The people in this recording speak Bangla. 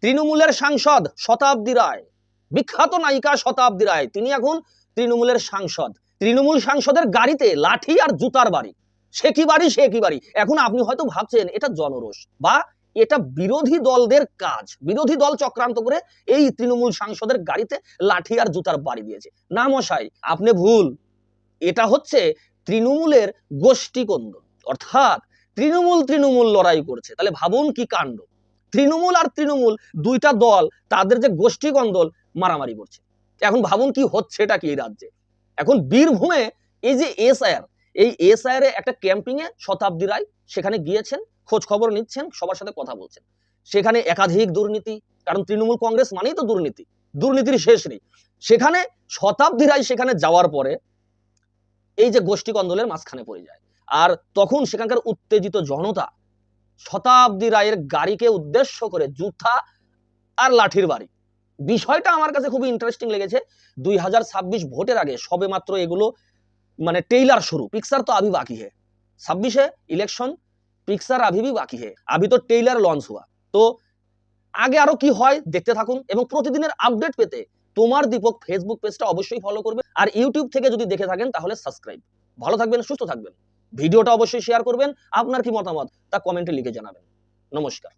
তৃণমূলের সাংসদ শতাব্দী রায়, বিখ্যাত নায়িকা শতাব্দী রায়, তিনি এখন তৃণমূলের সাংসদ। তৃণমূল সাংসদের গাড়িতে লাঠি আর জুতার বাড়ি। সে কি বাড়ি। এখন আপনি হয়তো ভাবছেন এটা জনরোষ বা এটা বিরোধী দলদের কাজ, বিরোধী দল চক্রান্ত করে এই তৃণমূল সাংসদের গাড়িতে লাঠি আর জুতার বাড়ি দিয়েছে। না মশাই, আপনি ভুল। এটা হচ্ছে তৃণমূলের গোষ্ঠী কোন্দল, অর্থাৎ তৃণমূল লড়াই করছে। তাহলে ভাবুন কি কাণ্ড, তৃণমূল আর তৃণমূল দুইটা দল, তাদের যে গোষ্ঠী কোন্দল মারামারি করছে। এখন ভাবুন কি হচ্ছে এটা কি এই রাজ্যে। এখন বীরভূমে এই যে এসআইআর, এই এসআইআর এ একটা ক্যাম্পিং এ শতাব্দী রায় সেখানে গিয়েছেন, খোঁজ খবর নিচ্ছেন, সবার সাথে কথা বলছেন। সেখানে একাধিক দুর্নীতি, কারণ তৃণমূল কংগ্রেস মানেই তো দুর্নীতি, দুর্নীতির শেষ নেই। সেখানে শতাব্দী রায় সেখানে যাওয়ার পরে এই যে গোষ্ঠী কন্দলের মাঝখানে পড়ে যায়, আর তখন সেখানকার উত্তেজিত জনতা শতাব্দী রায়ের গাড়িকে উদ্দেশ্য করে জুতা আর লাঠির বাড়ি। বিষয়টা আমার কাছে খুবই ইন্টারেস্টিং লেগেছে। 2026 ভোটের আগে সবে মাত্র এগুলো মানে টেইলার শুরু, পিকচার তো अभी बाकी है। 26 ইলেকশন, পিকচার अभी भी बाकी है, अभी तो टेইলার লঞ্চ हुआ। তো আগে আরো কি হয় দেখতে থাকুন, এবং প্রতিদিনের আপডেট পেতে তোমার দীপক ফেসবুক পেজটা অবশ্যই ফলো করবে, আর ইউটিউব থেকে যদি দেখে থাকেন তাহলে সাবস্ক্রাইব। ভালো থাকবেন, সুস্থ থাকবেন, ভিডিওটা অবশ্যই শেয়ার করবেন, আপনার কি মতামত তা কমেন্টে লিখে জানাবেন। নমস্কার।